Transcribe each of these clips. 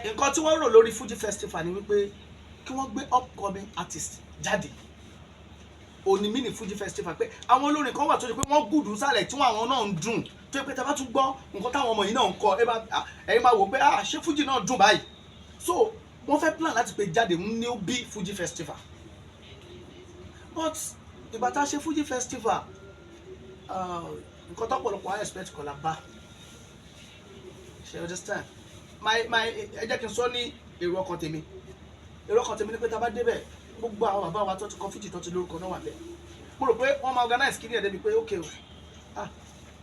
nǹkan tí wọ́n rò lórí Fuji Festival ni wípé kí wọ́n gbé upcoming artist jáde. Òní mí ní Fuji Festival pé àwọn olórin kan wà tó ṣe pé wọ́n gùdù sálẹ̀ tí àwọn náà ń dùn tó yẹ pé tá bá tún gbọ́ nǹkan táwọn ọmọ yìí náà ń kọ ẹ̀yin máa wò pé ṣé Fuji náà dùn báyìí. So wọ́n fẹ́ plan láti pé jáde ní ó bí Fuji Festival, but ìgbà tá a ṣe Fuji Festival nǹkan tó pọ̀lọpọ̀ I expect kọ́ la bá ṣe understand ẹ jẹ́ kí n sọ ní èrò ọkàn tèmi ní pé tá a bá débẹ̀ gbogbo àwọn bàbá wa tó ti kọ Fuji tó ti lórúkọ náà wà bẹ́ẹ̀. Mo rò pé wọ́n máa organize kí ní ẹ̀dẹ́ mi pé ok o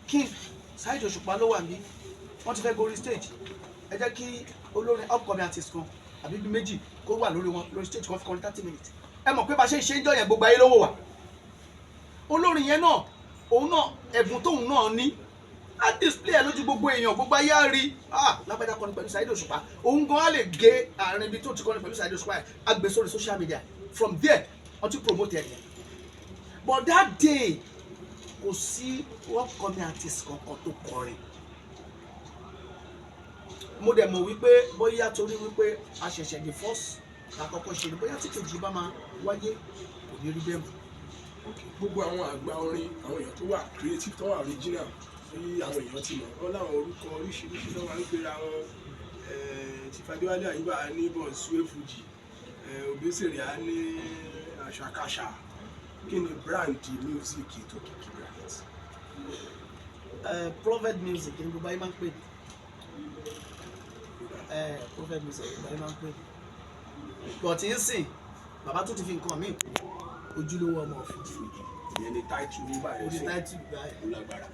King Saheed Òṣùpá ló wà ní wọ́n ti fẹ́ gorí stage, ẹ jẹ́ kí olórin upcoming artist kan àbí bí méjì kó wà lórí stage kan fi kọrin 30 minutes. Ẹ mọ̀ pé bá ṣe ń ṣe ń jọ yẹn gbogbo ayé lówó wà. Olórin yẹn náà òun náà ẹ̀bùn tóun náà ní á display ẹ̀ lójú gbogbo èèyàn, gbogbo ayé á rí lágbàdá kọrin pẹ̀lú Saheed Òṣùpá, òun gan á lè gé àárín ibi tó ti kọrin pẹ̀lú Saheed Òṣùpá á gbé sórí social media, from there wọ́n ti promote ẹ̀ yẹn. But that day kò sí upcoming artist kankan tó kọrin. Mo dẹ̀ mọ̀ wípé bóyá torí wípé a ṣẹ̀ṣẹ̀ the first àkọ́kọ́ ṣe ni bóyá tí kejì bá máa wáyé kò ní rí bẹ́ẹ̀ mọ́. Gbogbo àwọn àgbà orin àwọn èèyàn tó wà creative tó wà original tí àwọn èèyàn ti mọ̀ wọ́n láwọn orúkọ oríṣiríṣi tó máa ń pera wọn. Chief Adéwálé Àyùbá ní Bonsuwe Fuji, Obesere á ní Àṣàkáṣà. Kí ni brand music tó kìkì brand? Prophet music ni gbogbo ayé máa ń pè ní. Prophet music ni gbogbo ayé máa ń pè ní. But ń sìn bàbá tó ti fi nǹkan míì ojúlówó ọmọ Fuji. Ìyẹn ni title ní báyìí. Ó ní title báyìí. Ó lágbára.